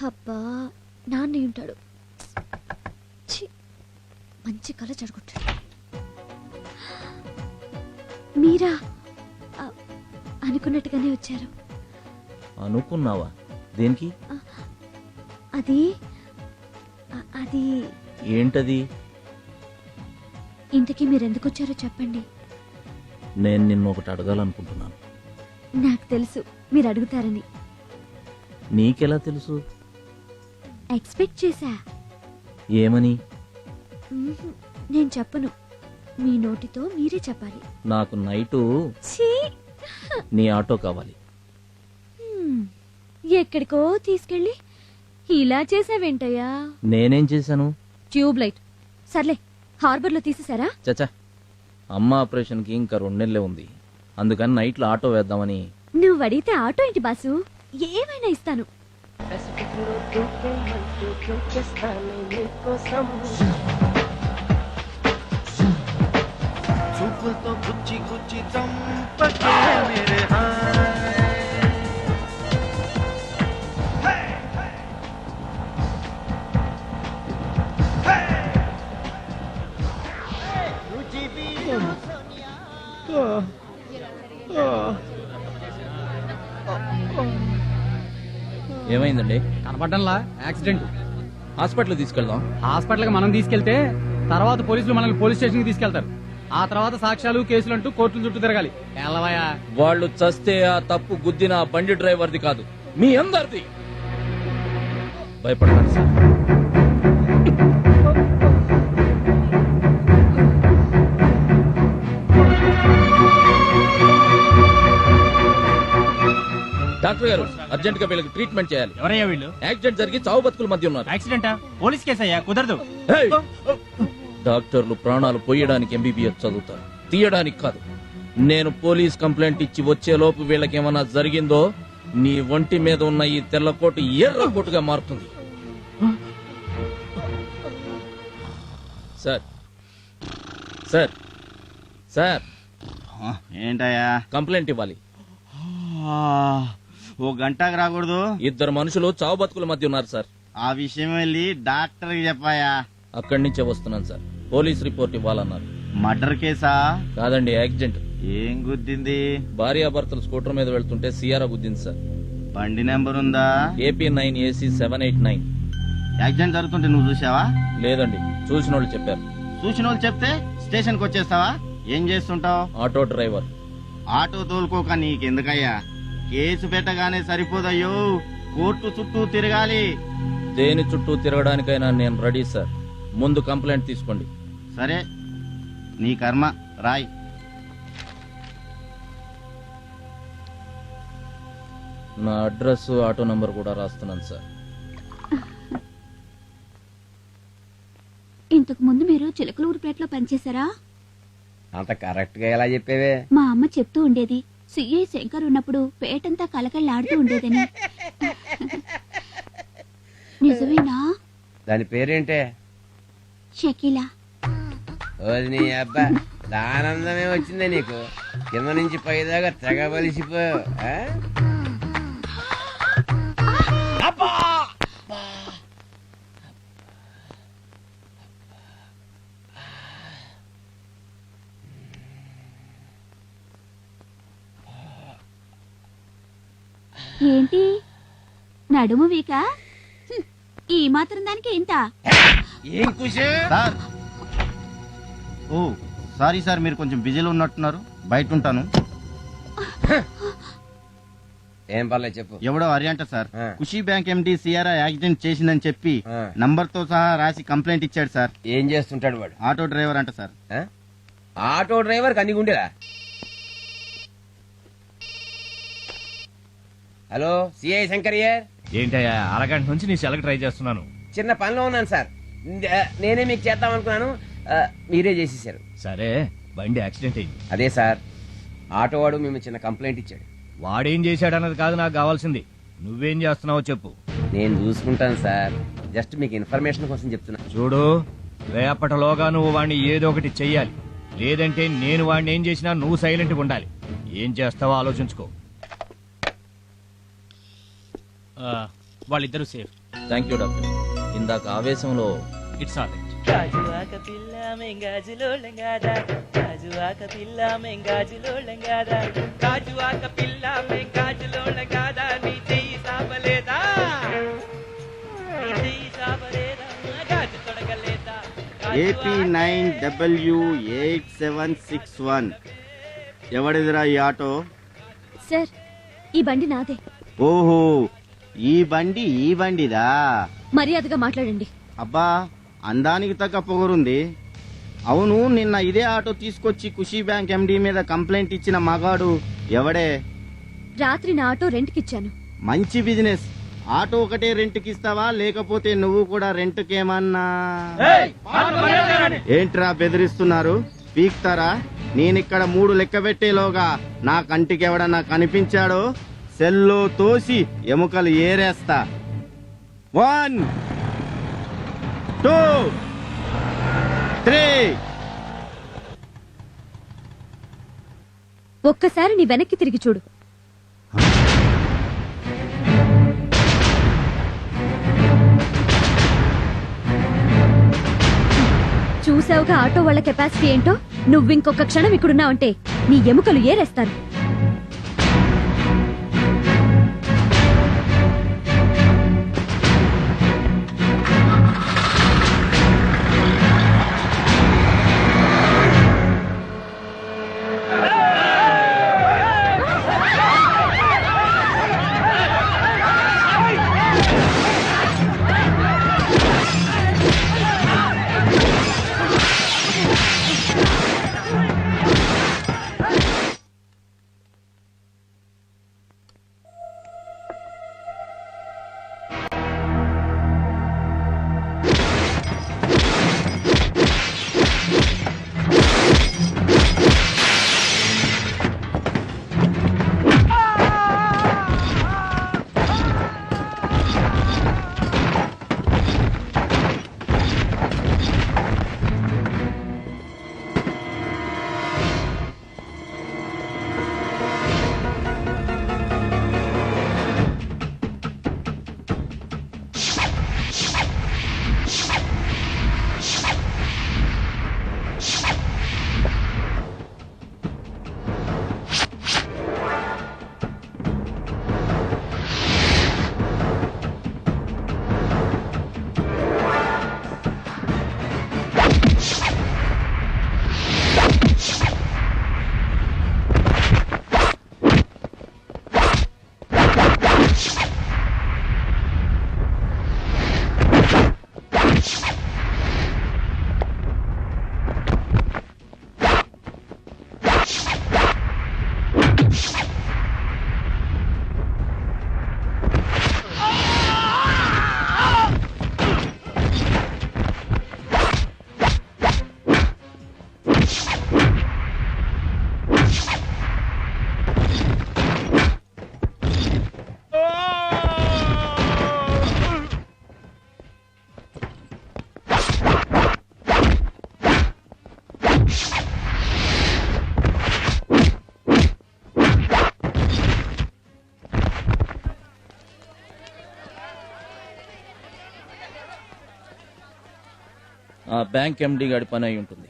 అబ్బా నాన్న ఉంటాడు. మంచి కళ జరుగుతాడు. మీరా అనుకున్నట్టుగానే వచ్చారు. అనుకున్నావా? దేనికి? అది అది ఏంటది? ఇంతకీ మీరెందుకు వచ్చారో చెప్పండి. నేను నిన్ను ఒకటి అడగాలనుకుంటున్నాను. నాకు తెలుసు మీరు అడుగుతారని. నీకెలా తెలుసు? ఎక్స్పెక్ట్ చేశా. ఏమని? నేను చెప్పను, మీ నోటితో మీరే చెప్పాలి. నాకు నైటు నీ ఆటో కావాలి. ఎక్కడికో తీసుకెళ్ళి ఇలా చేసావేంటయ్యా? నేనేం చేశాను? Tube light. సర్లే, హార్బర్ లో తీసేసారా? చచ్చా, అమ్మ ఆపరేషన్ కి ఇంకా 2 నెలలే ఉంది. అందుకని నైట్ లో ఆటో వేద్దామని. నువ్వు అడిగితే ఆటో ఏంటి బాసు, ఏమైనా ఇస్తాను. చూపులతో గుచ్చి గుచ్చి చంపకే మేరే ఏమైందండి? కనపడ్డంలా యాక్సిడెంట్. హాస్పిటల్ తీసుకెళ్దాం. హాస్పిటల్ కి మనం తీసుకెళ్తే తర్వాత పోలీసులు మనల్ని పోలీస్ స్టేషన్ కి తీసుకెళ్తారు. ఆ తర్వాత సాక్ష్యాలు కేసులు అంటూ కోర్టుల చుట్టూ తిరగాలి. ఎల్లవయ్యా, వాళ్ళు చస్తే ఆ తప్పు గుద్దిన బండి డ్రైవర్ది కాదు, మీ అందరిది. భయపడకండి సార్. డాక్టర్ గారు, అర్జెంట్ గా వీళ్ళకి ట్రీట్మెంట్ చేయాలి. ఎవరయ్యా వీళ్ళు? యాక్సిడెంట్ జరిగి చావు బతుకుల మధ్య ఉన్నారు. యాక్సిడెంటా? పోలీస్ కేసు అయ్యా, కుదరదు. డాక్టర్లు ప్రాణాలు పోయడానికి ఎంబీబీఎస్ చదువుతారు, తీయడానికి కాదు. నేను పోలీస్ కంప్లైంట్ ఇచ్చి వచ్చేలోపు వీళ్ళకేమన్నా జరిగిందో నీ ఒంటి మీద ఉన్న ఈ తెల్ల కోటు ఎర్ర కోటుగా మారుతుంది. సార్ సార్ సార్, ఏంటయ్యా? కంప్లైంట్ ఇవ్వాలి. ఓ గంటకు రాకూడదు? 2 మనుషులు చావు బతుకుల మధ్య ఉన్నారు సార్. ఆ విషయం వెళ్ళి డాక్టర్ కి చెప్పాయా? అక్కడి నుంచే వస్తున్నాను సార్. పోలీస్ రిపోర్ట్ ఇవ్వాలన్నారు. మర్డర్ కేసా? కాదండి, యాక్సిడెంట్. ఏం గుద్దింది? భార్యాభర్తలు స్కూటర్ మీద వెళ్తుంటే సియారా గుద్దింది సార్. బండి నెంబర్ ఉందా? AP9AC789. యాక్సిడెంట్ జరుగుతుంటే నువ్వు చూసావా? లేదండి, చూసిన వాళ్ళు చెప్పారు. చూసిన వాళ్ళు చెప్తే స్టేషన్ కి వచ్చేస్తావా? ఏం చేస్తుంటావు? Auto driver. ఆటో తోలుకోక నీకెందుకయ్యా? కేసు పెట్టగానే సరిపోదయ్యో, కోర్టు చుట్టూ తిరగాలి. దేని చుట్టూ తిరగడానికైనా నేను రెడీ సార్. ముందు కంప్లైంట్ తీసుకోండి. సరే, నీ కర్మ, రాయ్. నా అడ్రస్, ఆటో నంబర్ కూడా రాస్తున్నాను సార్. ఇంతకు ముందు మీరు చిలకలూరుపేటలో పనిచేశారా? అంత కరెక్ట్ గా ఎలా చెప్పేవే? మా అమ్మ చెప్తూ ఉండేది, సిఐ శంకర్ ఉన్నప్పుడు పేటంతా కలకళ్ళాడుతూ ఉండేదని. నిజమేనా? దాని పేరేంటే? షకీలా. ఓది నీ అబ్బా, దానందమే వచ్చిందే నీకు. కింద నుంచి పైదాకా తెగ బలిసిపో. ఏంటి నడుము వీక? ఈ మాత్రం దానికి ఇంత? ఏం కుషే? సార్, ఓ సారీ సార్, మీరు కొంచెం బిజీలో ఉన్నట్టున్నారు, బయట ఉంటాను. ఏం పర్లేదు చెప్పు. ఎవడో అరియంట సార్, ఖుషీ బ్యాంక్ ఎండి సిఆర్ఐ యాక్సిడెంట్ చేసిందని చెప్పి నంబర్ తో సహా రాసి కంప్లైంట్ ఇచ్చాడు సార్. ఏం చేస్తుంటాడు వాడు? ఆటో డ్రైవర్ అంట సార్. ఆటో డ్రైవర్ కన్ని గుండెలా? Hello, CI శంకర్యర్. ఏంటయ్యా, అరగంట నుంచి నీ సెలకి ట్రై చేస్తున్నాను. చిన్న పనిలో ఉన్నాను సార్. నేనే మీకు చేద్దాం అనుకున్నాను, మీరే చేసేసారు. సరే, బండి యాక్సిడెంట్ అయింది. అదే సార్, ఆటో వాడు మేము చిన్న కంప్లైంట్ ఇచ్చాడు. వాడేం చేశాడన్నది కాదు నాకు కావాల్సింది, నువ్వేం చేస్తున్నావో చెప్పు. నేను చూసుకుంటాను సార్, జస్ట్ మీకు ఇన్ఫర్మేషన్ కోసం చెప్తున్నా. చూడు, రేపటిలోగా నువ్వు వాడిని ఏదో ఒకటి చెయ్యాలి. లేదంటే నేను వాడిని ఏం చేసినా నువ్వు సైలెంట్గా ఉండాలి. ఏం చేస్తావో ఆలోచించుకో. వాళ్ళిద్దరూ సేఫ్. Thank you doctor. ఇందాక ఆవేశంలో ఇట్స్ ఆల్ రైట్. గాజువాక పిల్ల మెంగాజులోళ్ళం కాదా గాజువాక పిల్ల మెంగాజులోళ్ళం కాదా గాజువాక పిల్ల మెంగాజులోళ్ళం కాదా నీ చెయ్యి సాపలేదా నీ చెయ్యి సాపలేదా గాజు తొడగలేదా AP9W8761 ఎవడిదిరా ఈ ఆటో? సార్ ఈ బండి నాదే. ఓహో, ఈ బండిదా? మర్యాదగా మాట్లాడండి. అబ్బా, అందానికి తగ్గ పొగరుంది. అవును, నిన్న ఇదే ఆటో తీసుకొచ్చి ఖుషీ బ్యాంక్ ఎండి మీద కంప్లైంట్ ఇచ్చిన మగాడు ఎవడే? రాత్రి నా ఆటో రెంట్కిచ్చాను. మంచి బిజినెస్. ఆటో ఒకటే రెంట్కి ఇస్తావా, లేకపోతే నువ్వు కూడా రెంట్కేమన్నా? ఏంట్రా బెదిరిస్తున్నారు? పీక్తారా? నేనిక్కడ 3 లెక్క పెట్టేలోగా నా కంటికి ఎవడన్నా కనిపించాడో సెల్లో తోసి ఎముకలు ఏరేస్తా. 1 2 3. ఒక్కసారి నీ వెనక్కి తిరిగి చూడు. చూసావుగా ఆటో వాళ్ళ కెపాసిటీ ఏంటో. నువ్వింకొక క్షణం ఇక్కడున్నావంటే నీ ఎముకలు ఏరేస్తారు. ఆ బ్యాంక్ ఎండి గాడి పని అయి ఉంటుంది.